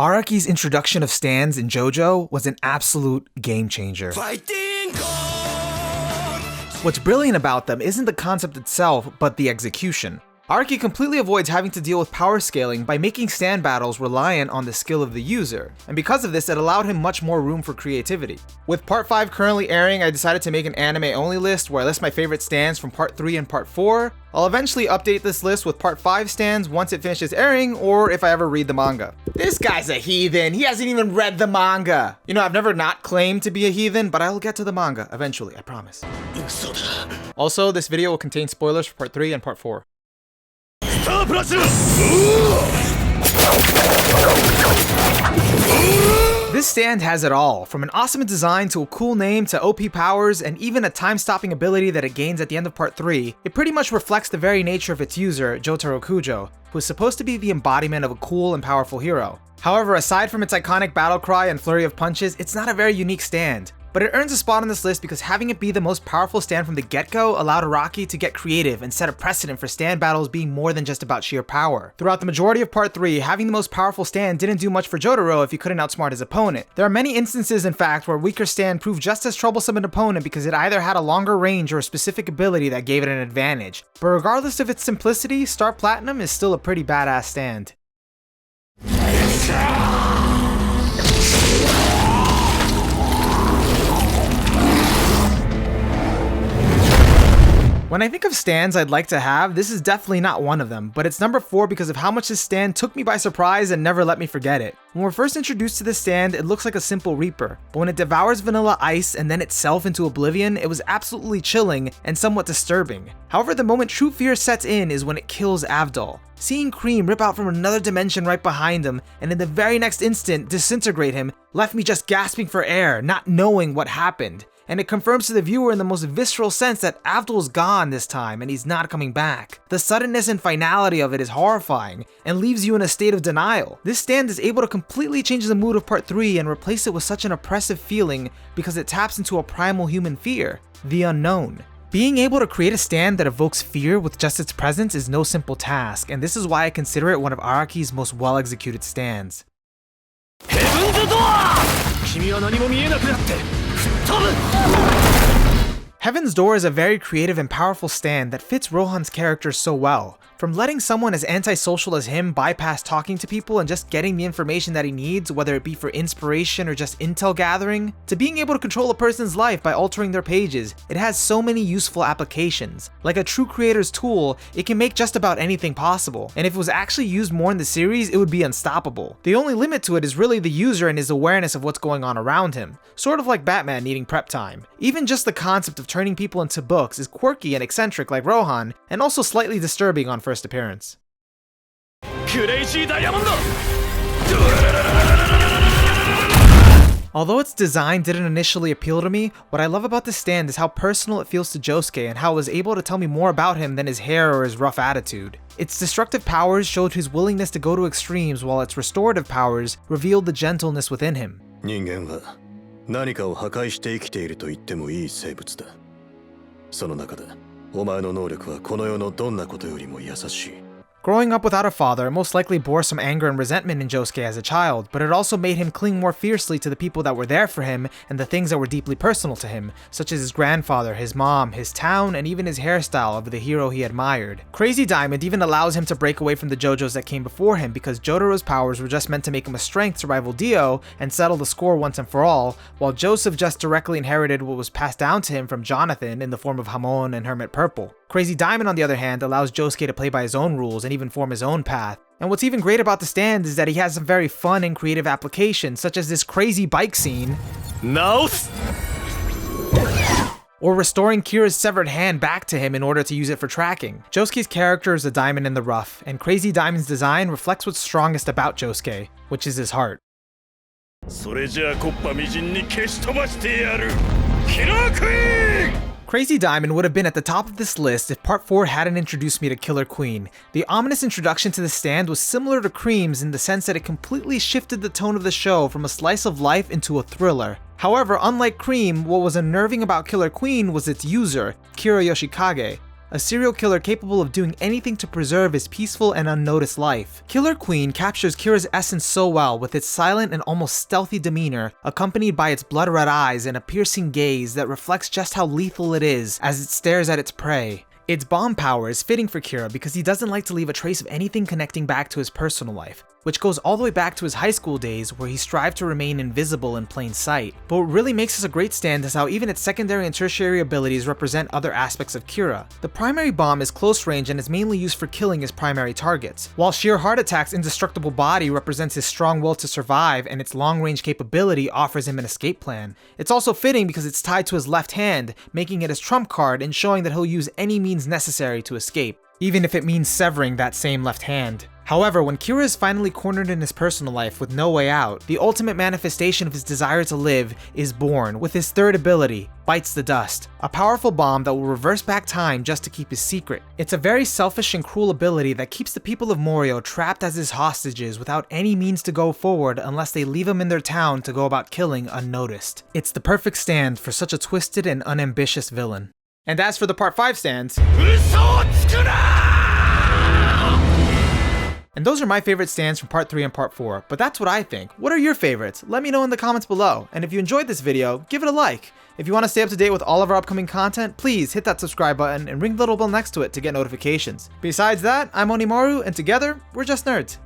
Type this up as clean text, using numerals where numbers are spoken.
Araki's introduction of stands in JoJo was an absolute game changer. What's brilliant about them isn't the concept itself, but the execution. Araki completely avoids having to deal with power scaling by making stand battles reliant on the skill of the user, and because of this it allowed him much more room for creativity. With part 5 currently airing, I decided to make an anime only list where I list my favorite stands from part 3 and part 4. I'll eventually update this list with part 5 stands once it finishes airing, or if I ever read the manga. This guy's a heathen, he hasn't even read the manga! You know, I've never not claimed to be a heathen, but I will get to the manga eventually, I promise. Also, this video will contain spoilers for part 3 and part 4. This stand has it all, from an awesome design to a cool name to OP powers and even a time-stopping ability that it gains at the end of part 3. It pretty much reflects the very nature of its user, Jotaro Kujo, who is supposed to be the embodiment of a cool and powerful hero. However, aside from its iconic battle cry and flurry of punches, it's not a very unique stand. But it earns a spot on this list because having it be the most powerful stand from the get-go allowed Araki to get creative and set a precedent for stand battles being more than just about sheer power. Throughout the majority of part 3, having the most powerful stand didn't do much for Jotaro if he couldn't outsmart his opponent. There are many instances, in fact, where a weaker stand proved just as troublesome an opponent because it either had a longer range or a specific ability that gave it an advantage. But regardless of its simplicity, Star Platinum is still a pretty badass stand. When I think of stands I'd like to have, this is definitely not one of them, but it's number 4 because of how much this stand took me by surprise and never let me forget it. When we're first introduced to this stand, it looks like a simple Reaper, but when it devours Vanilla Ice and then itself into oblivion, it was absolutely chilling and somewhat disturbing. However, the moment true fear sets in is when it kills Avdol. Seeing Cream rip out from another dimension right behind him, and in the very next instant disintegrate him, left me just gasping for air, not knowing what happened. And it confirms to the viewer in the most visceral sense that Avdol's gone this time and he's not coming back. The suddenness and finality of it is horrifying and leaves you in a state of denial. This stand is able to completely change the mood of part 3 and replace it with such an oppressive feeling because it taps into a primal human fear, the unknown. Being able to create a stand that evokes fear with just its presence is no simple task, and this is why I consider it one of Araki's most well-executed stands. Heaven's Door is a very creative and powerful stand that fits Rohan's character so well. From letting someone as antisocial as him bypass talking to people and just getting the information that he needs, whether it be for inspiration or just intel gathering, to being able to control a person's life by altering their pages, it has so many useful applications. Like a true creator's tool, it can make just about anything possible, and if it was actually used more in the series, it would be unstoppable. The only limit to it is really the user and his awareness of what's going on around him, sort of like Batman needing prep time. Even just the concept of turning people into books is quirky and eccentric like Rohan, and also slightly disturbing on first appearance. Although its design didn't initially appeal to me, what I love about this stand is how personal it feels to Josuke and how it was able to tell me more about him than his hair or his rough attitude. Its destructive powers showed his willingness to go to extremes, while its restorative powers revealed the gentleness within him. Growing up without a father most likely bore some anger and resentment in Josuke as a child, but it also made him cling more fiercely to the people that were there for him and the things that were deeply personal to him, such as his grandfather, his mom, his town, and even his hairstyle of the hero he admired. Crazy Diamond even allows him to break away from the JoJo's that came before him because Jotaro's powers were just meant to make him a strength to rival Dio and settle the score once and for all, while Joseph just directly inherited what was passed down to him from Jonathan in the form of Hamon and Hermit Purple. Crazy Diamond, on the other hand, allows Josuke to play by his own rules and even form his own path. And what's even great about the stand is that he has some very fun and creative applications, such as this crazy bike scene, or restoring Kira's severed hand back to him in order to use it for tracking. Josuke's character is a diamond in the rough, and Crazy Diamond's design reflects what's strongest about Josuke, which is his heart. Crazy Diamond would have been at the top of this list if part 4 hadn't introduced me to Killer Queen. The ominous introduction to the stand was similar to Cream's in the sense that it completely shifted the tone of the show from a slice of life into a thriller. However, unlike Cream, what was unnerving about Killer Queen was its user, Kira Yoshikage. a serial killer capable of doing anything to preserve his peaceful and unnoticed life. Killer Queen captures Kira's essence so well with its silent and almost stealthy demeanor, accompanied by its blood-red eyes and a piercing gaze that reflects just how lethal it is as it stares at its prey. Its bomb power is fitting for Kira because he doesn't like to leave a trace of anything connecting back to his personal life, which goes all the way back to his high school days where he strived to remain invisible in plain sight. But what really makes this a great stand is how even its secondary and tertiary abilities represent other aspects of Kira. The primary bomb is close range and is mainly used for killing his primary targets, while Sheer Heart Attack's indestructible body represents his strong will to survive and its long range capability offers him an escape plan. It's also fitting because it's tied to his left hand, making it his trump card and showing that he'll use any means necessary to escape, even if it means severing that same left hand. However, when Kira is finally cornered in his personal life with no way out, the ultimate manifestation of his desire to live is born with his third ability, Bites the Dust, a powerful bomb that will reverse back time just to keep his secret. It's a very selfish and cruel ability that keeps the people of Morio trapped as his hostages without any means to go forward unless they leave him in their town to go about killing unnoticed. It's the perfect stand for such a twisted and unambitious villain. And as for the part 5 stands, and those are my favorite stands from part 3 and part 4, but that's what I think. What are your favorites? Let me know in the comments below, and if you enjoyed this video, give it a like. If you want to stay up to date with all of our upcoming content, please hit that subscribe button and ring the little bell next to it to get notifications. Besides that, I'm OniMaru, and together, we're just nerds.